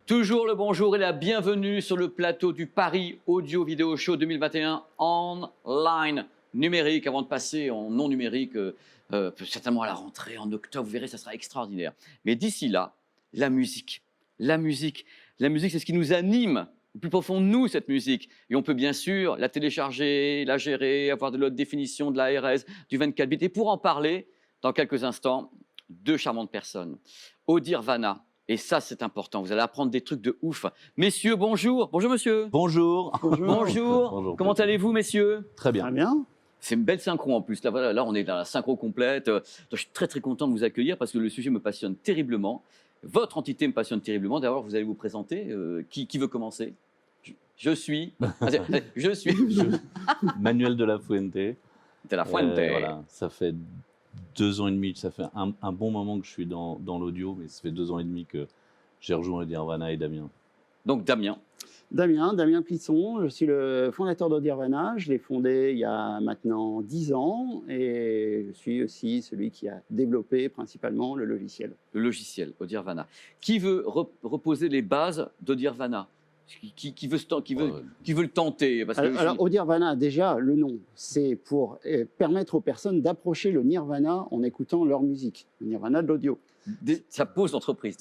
Toujours le bonjour et la bienvenue sur le plateau du Paris Audio Vidéo Show 2021 online numérique. Avant de passer en non numérique, certainement à la rentrée en octobre, vous verrez, ça sera extraordinaire. Mais d'ici là, la musique, la musique, la musique, c'est ce qui nous anime au plus profond de nous, cette musique. Et on peut bien sûr la télécharger, la gérer, avoir de l'haute définition, de la RS, du 24 bits. Et pour en parler, dans quelques instants, deux charmantes personnes. Odir Vana. Et ça, c'est important. Vous allez apprendre des trucs de ouf. Messieurs, bonjour. Bonjour, monsieur. Bonjour. Bonjour. Bonjour. Comment allez-vous, messieurs? Très bien. Très bien. C'est une belle synchro en plus. Là, voilà, là, on est dans la synchro complète. Je suis très, très content de vous accueillir parce que le sujet me passionne terriblement. Votre entité me passionne terriblement. D'abord, vous allez vous présenter. Qui veut commencer? Je suis. Je suis. Manuel de la Fuente. De la Fuente. Voilà, ça fait 2 ans et demi, ça fait un bon moment que je suis dans l'audio, mais ça fait 2 ans et demi que j'ai rejoint Odir Vana et Damien. Donc, Damien. Damien Plisson, je suis le fondateur d'Odir Vana. Je l'ai fondé il y a maintenant 10 ans et je suis aussi celui qui a développé principalement le logiciel. Le logiciel, Odir Vana. Qui veut reposer les bases d'Odir Vana? Qui veut le tenter? Parce que Alors, Odir Vana, déjà, le nom, c'est pour permettre aux personnes d'approcher le nirvana en écoutant leur musique, le nirvana de l'audio. Ça pose l'entreprise.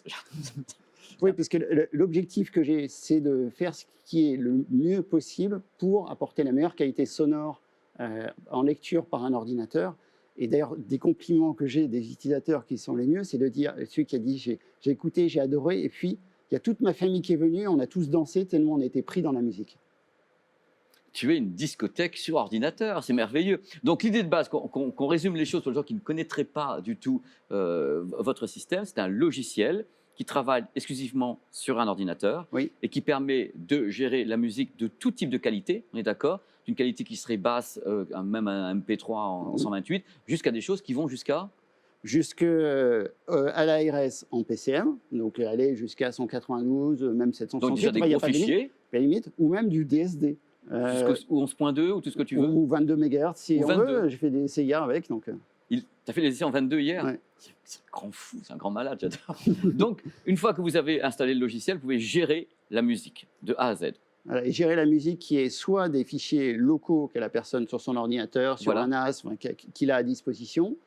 Oui, parce que l'objectif que j'ai, c'est de faire ce qui est le mieux possible pour apporter la meilleure qualité sonore en lecture par un ordinateur. Et d'ailleurs, des compliments que j'ai des utilisateurs qui sont les mieux, c'est de dire, celui qui a dit j'ai écouté, j'ai adoré, et puis il y a toute ma famille qui est venue, on a tous dansé tellement on était pris dans la musique. Tu es une discothèque sur ordinateur, c'est merveilleux. Donc l'idée de base, qu'on résume les choses pour les gens qui ne connaîtraient pas du tout votre système, c'est un logiciel qui travaille exclusivement sur un ordinateur et qui permet de gérer la musique de tout type de qualité, on est d'accord, d'une qualité qui serait basse, même un MP3 en 128, jusqu'à des choses qui vont jusqu'à à la RS en PCM, donc aller jusqu'à 192, même 768. Donc déjà des gros fichiers. Pas de limite, ou même du DSD. Jusqu'au 11.2 ou tout ce que tu veux. Ou 22 MHz si on veut. J'ai fait des essais hier avec. Tu as fait des essais en 22 hier? Ouais. C'est un grand fou, c'est un grand malade, j'adore. Donc, une fois que vous avez installé le logiciel, vous pouvez gérer la musique de A à Z. Voilà, et gérer la musique qui est soit des fichiers locaux qu'a la personne sur son ordinateur, sur un NAS qu'il a à disposition,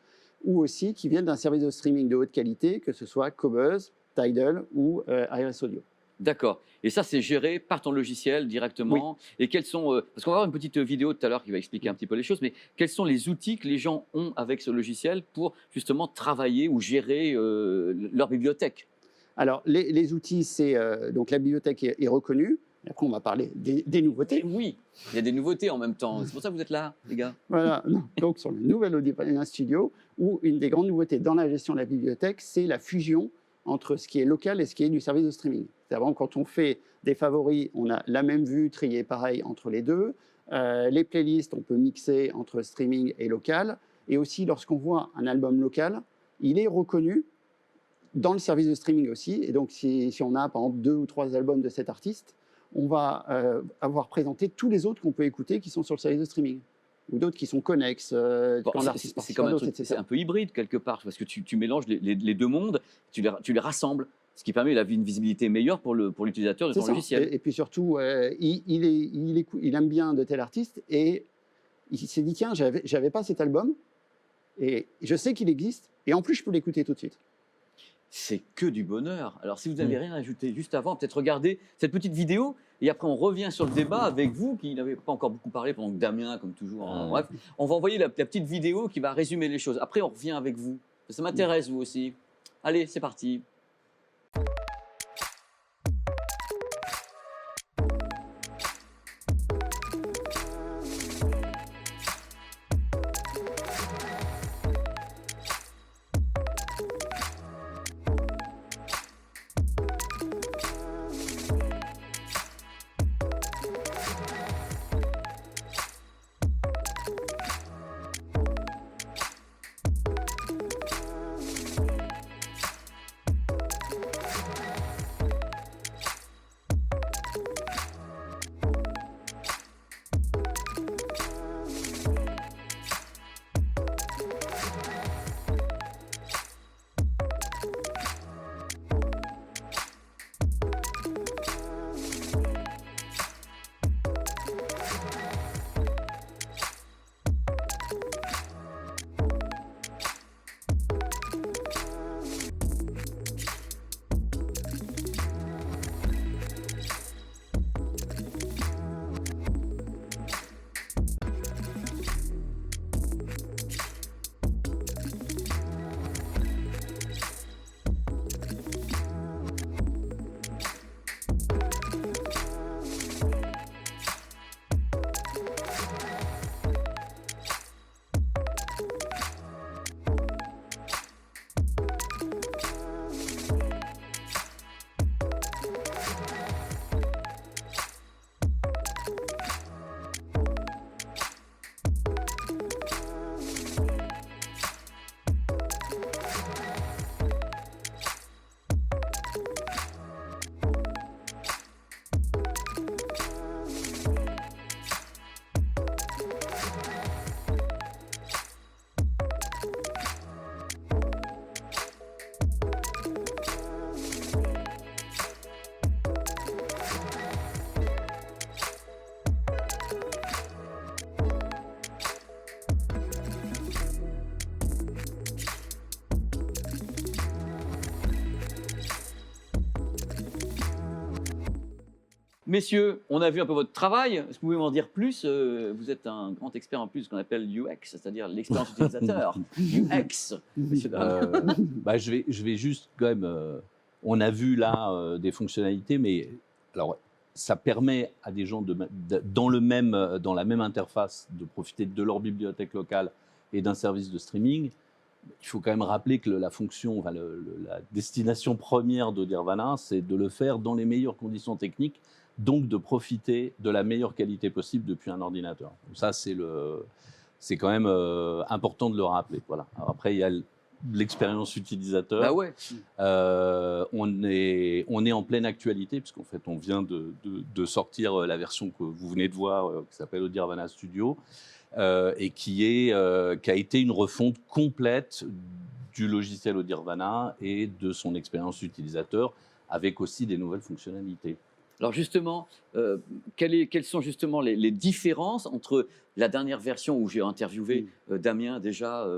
ou aussi qui viennent d'un service de streaming de haute qualité, que ce soit Qobuz, Tidal ou Iris Audio. D'accord. Et ça, c'est géré par ton logiciel directement. Et quels sont... parce qu'on va avoir une petite vidéo tout à l'heure qui va expliquer un petit peu les choses, mais quels sont les outils que les gens ont avec ce logiciel pour justement travailler ou gérer leur bibliothèque? Alors, les outils, c'est... donc, la bibliothèque est reconnue. Et après, on va parler des nouveautés. Oui, il y a des nouveautés en même temps. C'est pour ça que vous êtes là, les gars. Voilà. Donc, sur le nouvel Odir Vana Studio, où une des grandes nouveautés dans la gestion de la bibliothèque, c'est la fusion entre ce qui est local et ce qui est du service de streaming. C'est-à-dire, quand on fait des favoris, on a la même vue triée pareil entre les deux. Les playlists, on peut mixer entre streaming et local. Et aussi, lorsqu'on voit un album local, il est reconnu dans le service de streaming aussi. Et donc, si on a, par exemple, 2 ou 3 albums de cet artiste, on va avoir présenté tous les autres qu'on peut écouter qui sont sur le service de streaming. Ou d'autres qui sont connexes. C'est comme un truc, c'est un peu hybride quelque part, parce que tu mélanges les deux mondes, tu les rassembles, ce qui permet une visibilité meilleure pour l'utilisateur de ton logiciel. Et puis surtout, il aime bien de tel artiste, et il s'est dit, tiens, j'avais pas cet album, et je sais qu'il existe, et en plus, je peux l'écouter tout de suite. C'est que du bonheur. Alors, si vous n'avez rien ajouté juste avant, peut-être regardez cette petite vidéo et après on revient sur le débat avec vous qui n'avez pas encore beaucoup parlé pendant que Damien, comme toujours. Bref, on va envoyer la petite vidéo qui va résumer les choses. Après, on revient avec vous. Ça m'intéresse, vous aussi. Allez, c'est parti. Messieurs, on a vu un peu votre travail. Est-ce que vous pouvez m'en dire plus? Vous êtes un grand expert en plus de ce qu'on appelle UX, c'est-à-dire l'expérience utilisateur. UX, monsieur Darmanin. Je vais juste quand même. On a vu là des fonctionnalités, mais alors ça permet à des gens dans la même interface de profiter de leur bibliothèque locale et d'un service de streaming. Il faut quand même rappeler que la fonction, la destination première de Dirvana, c'est de le faire dans les meilleures conditions techniques, donc de profiter de la meilleure qualité possible depuis un ordinateur. Donc ça, c'est quand même important de le rappeler. Voilà. Alors après, il y a l'expérience utilisateur. Bah ouais. On est en pleine actualité, puisqu'en fait, on vient de sortir la version que vous venez de voir, qui s'appelle Dirvana Studio, et qui a été une refonte complète du logiciel Dirvana et de son expérience utilisateur, avec aussi des nouvelles fonctionnalités. Alors justement, quelles sont justement les différences entre la dernière version où j'ai interviewé Damien déjà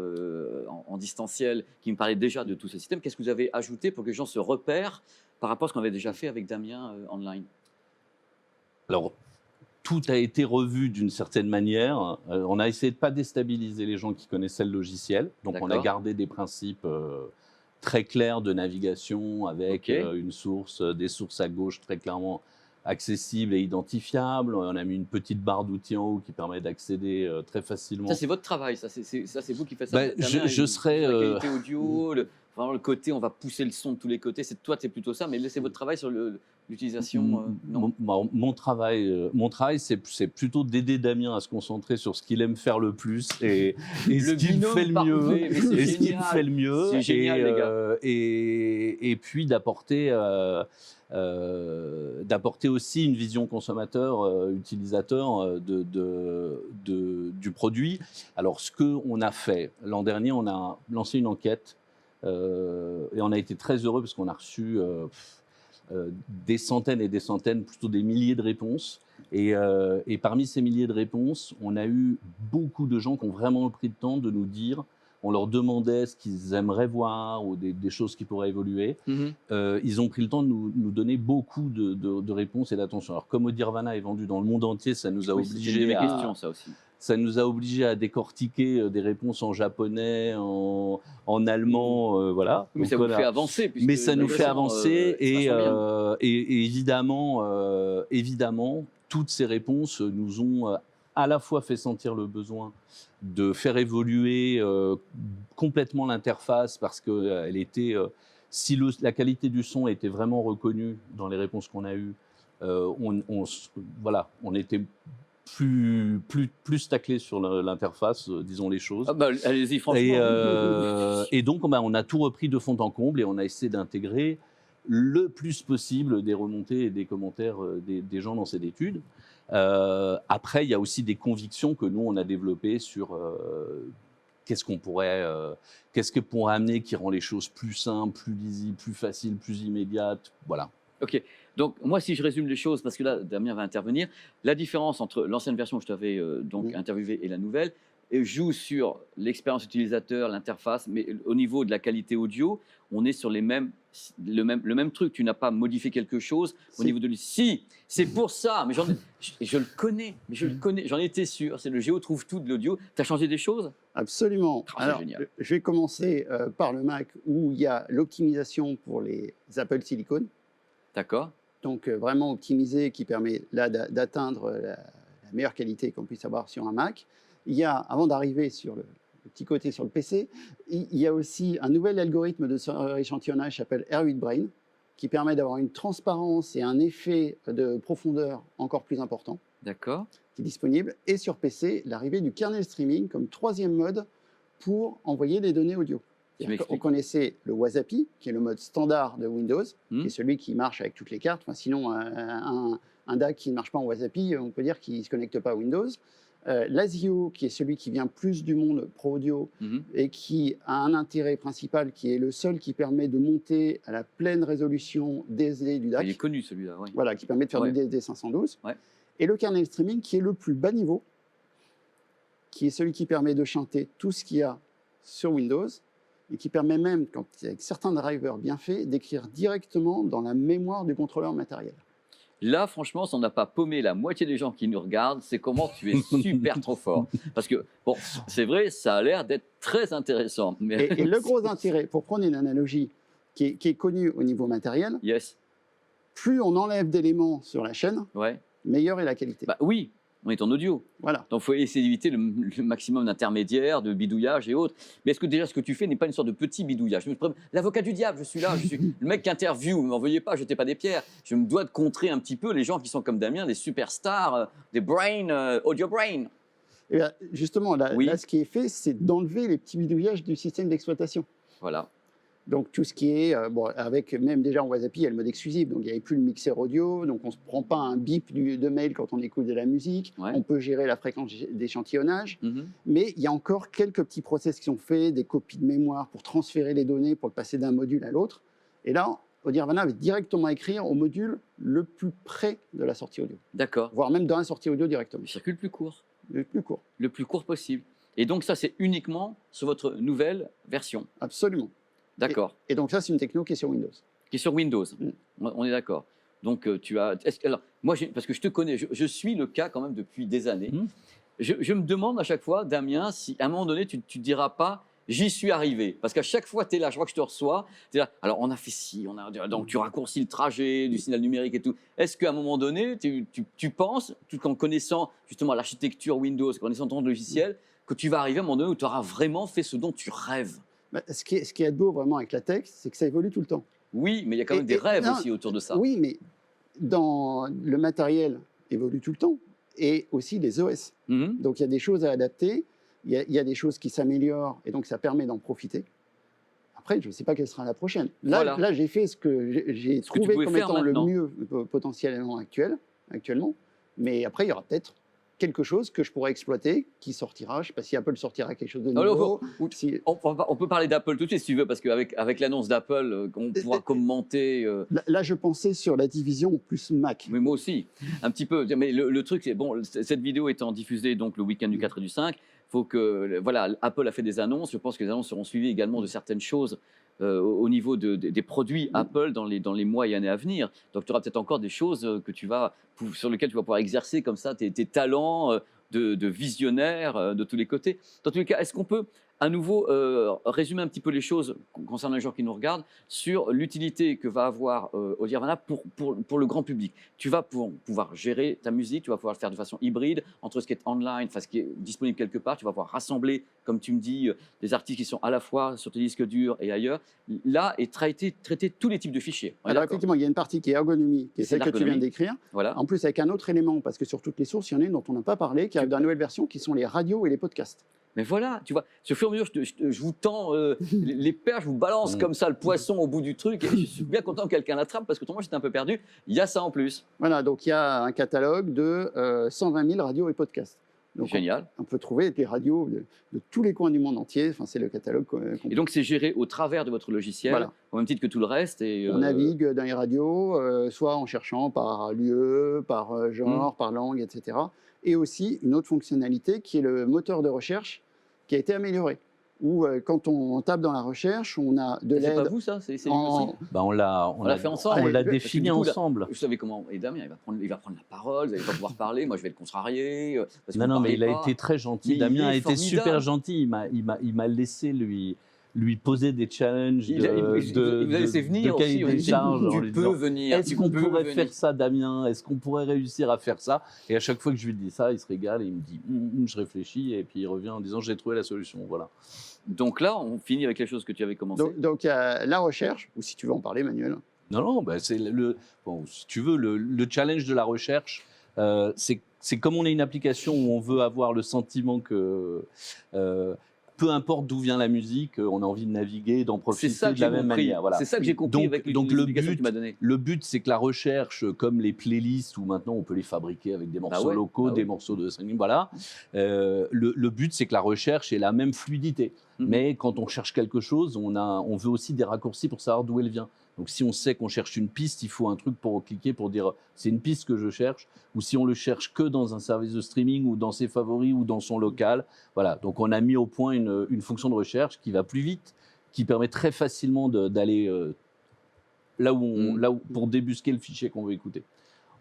en distanciel, qui me parlait déjà de tous ces systèmes. Qu'est-ce que vous avez ajouté pour que les gens se repèrent par rapport à ce qu'on avait déjà fait avec Damien online? Alors, tout a été revu d'une certaine manière. On a essayé de ne pas déstabiliser les gens qui connaissaient le logiciel. Donc, on a gardé des principes très clairs de navigation avec une source, des sources à gauche très clairement accessibles et identifiables. On a mis une petite barre d'outils en haut qui permet d'accéder très facilement. Ça, c'est votre travail. Ça, c'est vous qui faites ça. Je serais... La qualité audio, vraiment le côté, on va pousser le son de tous les côtés. Toi, c'est plutôt ça. Mais laissez votre travail sur l'utilisation. Mon travail, c'est plutôt d'aider Damien à se concentrer sur ce qu'il aime faire le plus et ce qu'il fait le mieux. Et ce qu'il fait le mieux. C'est génial, les gars. Et puis d'apporter aussi une vision consommateur, utilisateur du produit. Alors, ce qu'on a fait l'an dernier, on a lancé une enquête et on a été très heureux parce qu'on a reçu des centaines et des centaines, plutôt des milliers de réponses. Et parmi ces milliers de réponses, on a eu beaucoup de gens qui ont vraiment pris le temps de nous dire. On leur demandait ce qu'ils aimeraient voir ou des choses qui pourraient évoluer. Ils ont pris le temps de nous donner beaucoup de réponses et d'attention. Alors, comme Dirvana est vendu dans le monde entier, ça nous a obligés ça nous a obligés à décortiquer des réponses en japonais, en allemand, voilà. Mais ça vous fait avancer. Mais ça nous fait avancer et évidemment, toutes ces réponses nous ont à la fois fait sentir le besoin de faire évoluer complètement l'interface parce que si la qualité du son était vraiment reconnue dans les réponses qu'on a eues, on était plus taclé sur l'interface, disons les choses. Allez-y, franchement. Et donc, on a tout repris de fond en comble et on a essayé d'intégrer le plus possible des remontées et des commentaires des gens dans cette étude. Après, il y a aussi des convictions que nous, on a développées sur qu'est-ce que pourrait amener qui rend les choses plus simples, plus lisibles, plus faciles, plus immédiates. Voilà. OK. Donc, moi, si je résume les choses, parce que là, Damien va intervenir, la différence entre l'ancienne version que je t'avais interviewée et la nouvelle joue sur l'expérience utilisateur, l'interface, mais au niveau de la qualité audio, on est sur le même truc. Tu n'as pas modifié quelque chose au niveau de lui. Si, c'est pour ça, mais je le connais, j'en étais sûr. C'est le Géo trouve tout de l'audio. Tu as changé des choses? Absolument. Alors, génial. Je vais commencer par le Mac où il y a l'optimisation pour les Apple Silicon. D'accord. Donc, vraiment optimisé, qui permet là d'atteindre la meilleure qualité qu'on puisse avoir sur un Mac. Il y a, avant d'arriver sur le petit côté sur le PC, il y a aussi un nouvel algorithme de échantillonnage qui s'appelle R8 Brain, qui permet d'avoir une transparence et un effet de profondeur encore plus important. D'accord. Qui est disponible. Et sur PC, l'arrivée du kernel streaming comme troisième mode pour envoyer des données audio. On connaissait le Wasapi, qui est le mode standard de Windows, qui est celui qui marche avec toutes les cartes. Enfin, sinon, un DAC qui ne marche pas en Wasapi, on peut dire qu'il ne se connecte pas à Windows. L'ASIO, qui est celui qui vient plus du monde pro audio et qui a un intérêt principal, qui est le seul qui permet de monter à la pleine résolution DSD du DAC. Il est connu celui-là, oui. Voilà, qui permet de faire du DSD 512. Ouais. Et le kernel streaming, qui est le plus bas niveau, qui est celui qui permet de chanter tout ce qu'il y a sur Windows et qui permet même, avec certains drivers bien faits, d'écrire directement dans la mémoire du contrôleur matériel. Là, franchement, si on n'a pas paumé la moitié des gens qui nous regardent, c'est comment tu es super trop fort. Parce que, bon, c'est vrai, ça a l'air d'être très intéressant. Mais... Et le gros intérêt, pour prendre une analogie qui est connue au niveau matériel, Yes, plus on enlève d'éléments sur la chaîne, ouais. meilleure est la qualité. Bah oui, on est en audio. Voilà. Donc, il faut essayer d'éviter le maximum d'intermédiaires, de bidouillage et autres. Mais est-ce que déjà, ce que tu fais n'est pas une sorte de petit bidouillage? L'avocat du diable, je suis là, je suis le mec qui interview, ne m'en veuillez pas, jetez pas des pierres. Je me dois de contrer un petit peu les gens qui sont comme Damien, des superstars, des brain, audio brain. Et bien, justement, là, Oui. là, ce qui est fait, c'est d'enlever les petits bidouillages du système d'exploitation. Voilà. Donc tout ce qui est, bon, avec même déjà en Wasapi, il y a le mode exclusif, donc il n'y avait plus le mixeur audio, donc on ne se prend pas un bip de mail quand on écoute de la musique, Ouais. on peut gérer la fréquence d'échantillonnage, Mhm. mais il y a encore quelques petits process qui sont faits, des copies de mémoire pour transférer les données, pour le passer d'un module à l'autre. Et là, Audirvana va directement écrire au module le plus près de la sortie audio, D'accord. voire même dans la sortie audio directement, Le circuit le plus court. le plus court, Le plus court possible. Et donc, ça, c'est uniquement sur votre nouvelle version. absolument. D'accord. Et donc ça, c'est une techno qui est sur Windows. Qui est sur Windows. Mm. On est d'accord. Donc, tu as. Alors, moi, parce que je te connais, je suis le cas quand même depuis des années. Mm. Je me demande à chaque fois, Damien, si à un moment donné, tu ne diras pas. J'y suis arrivé. Parce qu'à chaque fois, tu es là, je vois que je te reçois. Tu es là. Alors, on a fait ci, donc tu raccourcis le trajet du signal numérique et tout. Est-ce qu'à un moment donné, tu penses, tout en connaissant justement l'architecture Windows, en connaissant ton logiciel, que tu vas arriver à un moment donné où tu auras vraiment fait ce dont tu rêves? Bah, ce qui est beau vraiment avec la tech, c'est que ça évolue tout le temps. Oui, mais il y a quand même des rêves non, aussi autour de ça. Oui, mais dans le matériel évolue tout le temps et aussi les OS. Mhm. Donc il y a des choses à adapter, il y a des choses qui s'améliorent et donc ça permet d'en profiter. Après, je ne sais pas quelle sera la prochaine. Là, Voilà. là j'ai fait ce que j'ai Ce que tu trouvé pouvais comme faire étant le maintenant. mieux potentiellement actuellement. Mais après, il y aura peut-être quelque chose que je pourrais exploiter qui sortira. Je ne sais pas si Apple sortira quelque chose de Alors, nouveau. faut- on peut parler d'Apple tout de suite si tu veux, parce qu'avec l'annonce d'Apple, on pourra commenter. Là, je pensais sur la division plus Mac. Mais moi aussi, un petit peu. Mais le truc, c'est bon, cette vidéo étant diffusée donc le week-end du 4 et du 5, faut que voilà, Apple a fait des annonces. Je pense que les annonces seront suivies également de certaines choses au niveau des produits Apple dans les mois et années à venir. Donc, tu auras peut-être encore des choses sur lesquelles tu vas pouvoir exercer comme ça tes talents de visionnaire de tous les côtés. Dans tous les cas, est-ce qu'on peut à nouveau résumer un petit peu les choses concernant les gens qui nous regardent sur l'utilité que va avoir Audirvana pour le grand public? Tu vas pouvoir gérer ta musique, tu vas pouvoir le faire de façon hybride entre ce qui est online, enfin ce qui est disponible quelque part. Tu vas pouvoir rassembler, comme tu me dis, des artistes qui sont à la fois sur tes disques durs et ailleurs. Là, et traiter tous les types de fichiers. On est Alors d'accord? effectivement, il y a une partie qui est ergonomie, qui est C'est celle que tu viens l'ergonomie. d'écrire. Voilà. En plus, avec un autre élément, parce que sur toutes les sources, il y en a une dont on n'a pas parlé, qui arrive dans la nouvelle version, qui sont les radios et les podcasts. Mais voilà, tu vois, sur fur et à mesure, je vous tends les perches, je vous balance comme ça le poisson au bout du truc. Et je suis bien content que quelqu'un l'attrape parce que moi j'étais un peu perdu. Il y a ça en plus. Voilà, donc il y a un catalogue de 120 000 radios et podcasts. Donc Génial. on peut trouver des radios de tous les coins du monde entier. Enfin, c'est le catalogue qu'on Et donc c'est géré au travers de votre logiciel, Voilà. au même titre que tout le reste. Et, on navigue dans les radios, soit en cherchant par lieu, par genre, par langue, etc. Et aussi une autre fonctionnalité qui est le moteur de recherche qui a été amélioré. Où quand on tape dans la recherche, on a de C'est pas l'aide vous ça? C'est lui en... aussi? Bah, on l'a fait ensemble. On l'a Parce que défini du coup, là, ensemble. Vous savez comment? Et Damien, il va prendre la parole, vous allez pas pouvoir parler, moi je vais le contrarier. Parce que Non, vous non, mais parlez il a pas. été très Mais gentil. il Damien a est été super formidable. gentil. Il m'a laissé lui poser des challenges Il vous a laissé venir aussi. cahier On a des dit, charges en tu lui peux disant, venir. est-ce tu qu'on peux pourrait venir. faire ça, Damien? Est-ce qu'on pourrait réussir à faire ça? Et à chaque fois que je lui dis ça, il se régale et il me dit, je réfléchis, et puis il revient en disant, j'ai trouvé la solution. Voilà. Donc là, on finit avec quelque chose que tu avais commencé. Donc il y a la recherche, ou si tu veux en parler, Manuel. Non, non, bah, c'est bon, si tu veux, le challenge de la recherche, c'est comme on est une application où on veut avoir le sentiment que peu importe d'où vient la musique, on a envie de naviguer, d'en C'est profiter ça que de la j'ai même compris. manière. Voilà. C'est ça que j'ai compris avec donc l'explication que tu m'as donnée. le but, c'est que la recherche, comme les playlists, où maintenant on peut les fabriquer avec des morceaux ouais, locaux, bah des ouais. morceaux de 5 minutes, voilà. Le but, c'est que la recherche ait la même fluidité. Mhm. Mais quand on cherche quelque chose, on veut aussi des raccourcis pour savoir d'où elle vient. Donc si on sait qu'on cherche une piste, il faut un truc pour cliquer pour dire c'est une piste que je cherche. Ou si on le cherche que dans un service de streaming ou dans ses favoris ou dans son local. Voilà. Donc on a mis au point une fonction de recherche qui va plus vite, qui permet très facilement d'aller là où pour débusquer le fichier qu'on veut écouter.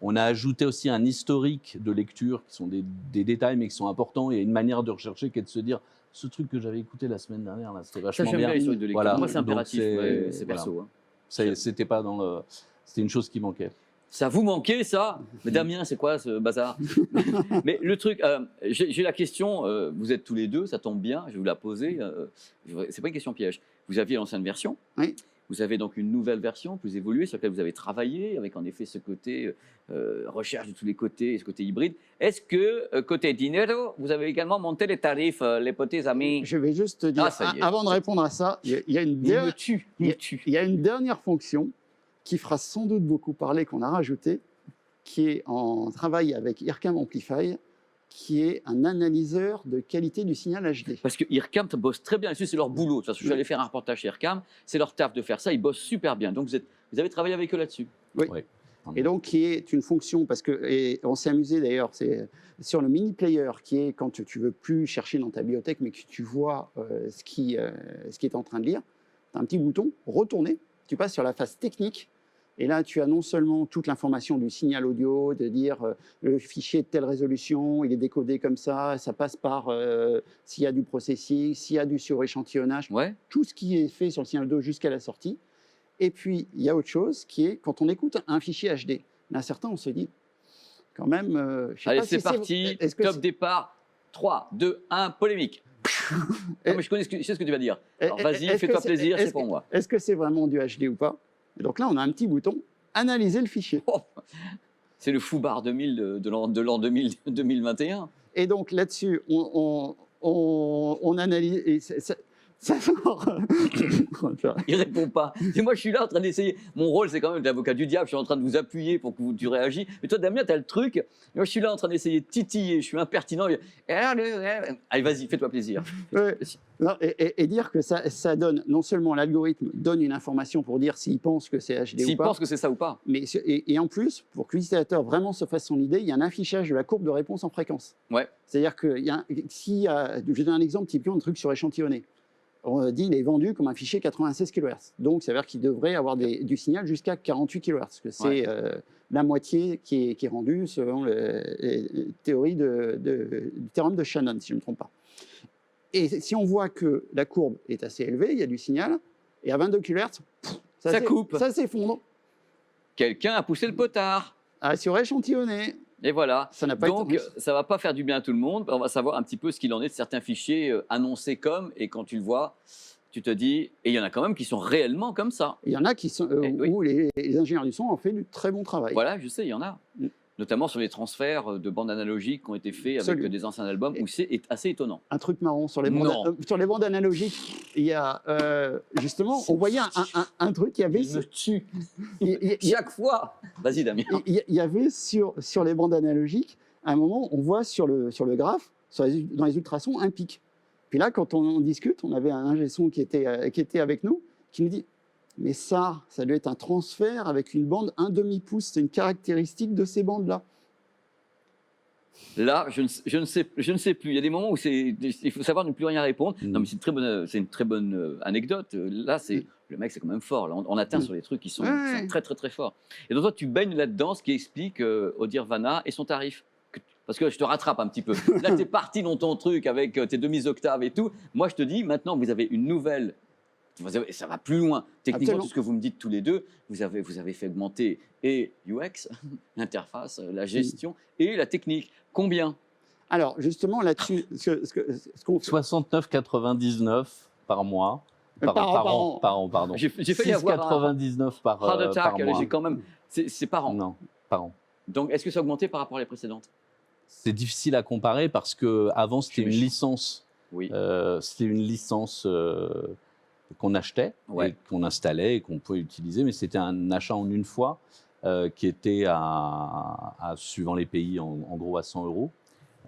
On a ajouté aussi un historique de lecture qui sont des détails mais qui sont importants. Il y a une manière de rechercher qui est de se dire ce truc que j'avais écouté la semaine dernière, là, c'était Ça, vachement j'aime bien bien. l'historique de lecture. Voilà. Moi, c'est Donc, impératif, c'est voilà. perso. Hein. C'était pas dans le. C'était une chose qui manquait. Ça vous manquait, ça? Mais Damien, c'est quoi ce bazar? Mais le truc, j'ai la question, vous êtes tous les deux, ça tombe bien, je vais vous la poser. C'est pas une question piège. Vous aviez l'ancienne version. Oui. Vous avez donc une nouvelle version plus évoluée sur laquelle vous avez travaillé, avec en effet ce côté recherche de tous les côtés, ce côté hybride. Est-ce que, côté dinero, vous avez également monté les tarifs, les petits amis? Je vais juste te dire, Ah, ça y est. avant de répondre à ça, il y a une Il me tue, il me tue. il y a une dernière fonction qui fera sans doute beaucoup parler, qu'on a rajoutée, qui est en travail avec IRCAM Amplify, qui est un analyseur de qualité du signal HD. Parce que IRCAM bosse très bien là-dessus, c'est leur boulot. De toute façon, je suis allé faire un reportage chez IRCAM, c'est leur taf de faire ça, ils bossent super bien. Donc vous avez travaillé avec eux là-dessus. Oui. Ouais. Et donc, qui est une fonction, parce que, et on s'est amusé d'ailleurs, c'est sur le mini player, qui est quand tu veux plus chercher dans ta bibliothèque, mais que tu vois ce qui est en train de lire, tu as un petit bouton, retourner, tu passes sur la phase technique, et là, tu as non seulement toute l'information du signal audio, de dire le fichier est de telle résolution, il est décodé comme ça passe par s'il y a du processing, s'il y a du suréchantillonnage, Ouais. tout ce qui est fait sur le signal audio jusqu'à la sortie. Et puis, il y a autre chose qui est quand on écoute un fichier HD. Là, certains, on se dit, quand même, je sais Allez, pas si c'est parti, est-ce que top c'est- départ. 3, 2, 1, polémique. Non, mais je sais ce que tu vas dire. Alors vas-y, est-ce fais-toi que plaisir, c'est est-ce pour que- moi. Est-ce que c'est vraiment du HD ou pas? Et donc là, on a un petit bouton, analyser le fichier. Oh, c'est le foubar 2000 de l'an 2000, 2021. Et donc là-dessus, on analyse. Et ça sort. Il répond pas. Et moi, je suis là en train d'essayer. Mon rôle, c'est quand même l'avocat du diable. Je suis en train de vous appuyer pour que tu réagis. Mais toi, Damien, tu as le truc. Et moi, je suis là en train d'essayer de titiller. Je suis impertinent. Allez, vas-y, fais-toi plaisir. Ouais. Non, et dire que ça donne, non seulement l'algorithme donne une information pour dire s'il pense que c'est HD S'il ou pas, pense que c'est ça ou pas. mais, et en plus, pour que l'utilisateur vraiment se fasse son idée, il y a un affichage de la courbe de réponse en fréquence. Ouais. C'est-à-dire que je donne un exemple typiquement de truc sur échantillonné. On dit qu'il est vendu comme un fichier 96 kHz. Donc, ça veut dire qu'il devrait avoir du signal jusqu'à 48 kHz, parce que c'est la moitié qui est rendue selon les théories du théorème de Shannon, si je ne me trompe pas. Et si on voit que la courbe est assez élevée, il y a du signal, et à 22 kHz, Ça coupe. Ça s'effondre. Quelqu'un a poussé le potard. Sur échantillonné, Et voilà. ça n'a pas Donc, été... ça va pas faire du bien à tout le monde. On va savoir un petit peu ce qu'il en est de certains fichiers annoncés comme. Et quand tu le vois, tu te dis. Et il y en a quand même qui sont réellement comme ça. Il y en a qui sont, oui. où les ingénieurs du son ont fait du très bon travail. Voilà, je sais, il y en a. Mm. Notamment sur les transferts de bandes analogiques qui ont été faits avec Absolument. des anciens albums, où c'est assez étonnant. Un truc marrant sur les Non. bandes analogiques, il y a justement, on voyait un truc, il y avait, Il me tue. il Chaque fois. Vas-y, Damien. y avait sur les bandes analogiques, à un moment, on voit sur le graphe, dans les ultrasons, un pic. Puis là, quand on discute, on avait un ingé son qui était avec nous, qui nous dit, mais ça doit être un transfert avec une bande 1/2 pouce, c'est une caractéristique de ces bandes-là. Là, je ne sais plus. Il y a des moments où il faut savoir ne plus rien répondre. Mm. Non, mais c'est une très bonne anecdote. Là, le mec, c'est quand même fort. Là, on atteint sur des trucs qui sont très, très, très forts. Et donc, toi, tu baignes là-dedans, ce qui explique Odirvana et son tarif. Parce que je te rattrape un petit peu. Là, tu es parti dans ton truc avec tes demi-octaves et tout. Moi, je te dis, maintenant, vous avez une nouvelle. Ça va plus loin. Techniquement, Absolument. tout ce que vous me dites tous les deux, vous avez fait augmenter et UX, l'interface, la gestion et la technique. Combien? Alors, justement, là-dessus, ce qu'on fait... 69,99 par mois. Par an. Pardon. J'ai failli avoir un 6,99 par heart attack. mois. J'ai quand même. C'est par an. Non, par an. Donc, est-ce que ça a augmenté par rapport à les précédentes? C'est difficile à comparer parce que avant c'était Je suis une méchant. licence. Oui. C'était une licence qu'on achetait Ouais. et qu'on installait et qu'on pouvait utiliser, mais c'était un achat en une fois qui était suivant les pays, en gros à 100 euros.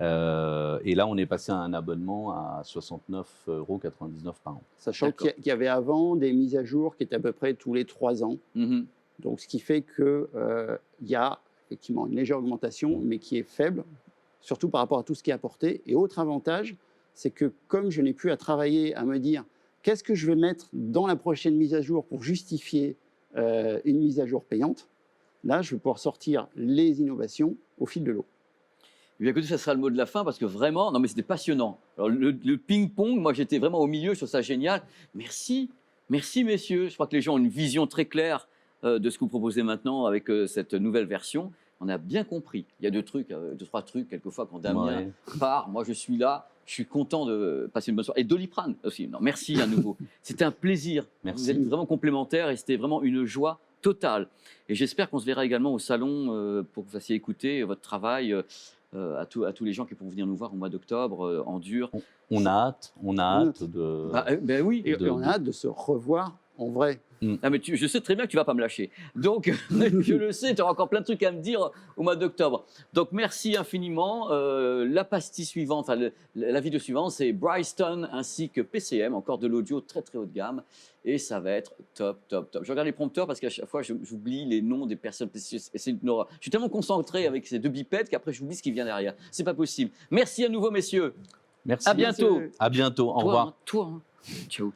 Et là, on est passé à un abonnement à 69,99 € par an. Sachant D'accord. qu'il y avait avant des mises à jour qui étaient à peu près tous les 3 ans. Mhm. Donc, ce qui fait qu'il y a effectivement une légère augmentation, mais qui est faible, surtout par rapport à tout ce qui est apporté. Et autre avantage, c'est que comme je n'ai plus à travailler, à me dire qu'est-ce que je vais mettre dans la prochaine mise à jour pour justifier une mise à jour payante, Là, je vais pouvoir sortir les innovations au fil de l'eau. Eh bien, écoutez, ça sera le mot de la fin parce que vraiment, non mais c'était passionnant. Alors, le ping-pong, moi j'étais vraiment au milieu, je trouve ça génial. Merci, merci messieurs. Je crois que les gens ont une vision très claire de ce que vous proposez maintenant avec cette nouvelle version. On a bien compris. Il y a deux, trois trucs, quelquefois, quand Damien Ouais. part, moi je suis là, je suis content de passer une bonne soirée. Et Doliprane aussi. Non, merci à nouveau. C'était un plaisir. Merci. Vous êtes vraiment complémentaires et c'était vraiment une joie totale. Et j'espère qu'on se verra également au salon pour que vous fassiez écouter votre travail à tous les gens qui pourront venir nous voir au mois d'octobre en dur. On a hâte de. Ben oui. Et on a hâte de se revoir en vrai. Ah, mais je sais très bien que tu vas pas me lâcher. Donc, je le sais, tu auras encore plein de trucs à me dire au mois d'octobre. Donc, merci infiniment. La pastille suivante, enfin, la vidéo suivante, c'est Bryston ainsi que PCM, encore de l'audio très très haut de gamme. Et ça va être top, top, top. Je regarde les prompteurs parce qu'à chaque fois, j'oublie les noms des personnes. C'est une horreur. Je suis tellement concentré avec ces deux bipettes qu'après, j'oublie ce qui vient derrière. C'est pas possible. Merci à nouveau, messieurs. Merci. À bientôt. Monsieur. À bientôt. Au revoir. Toi, hein. Ciao.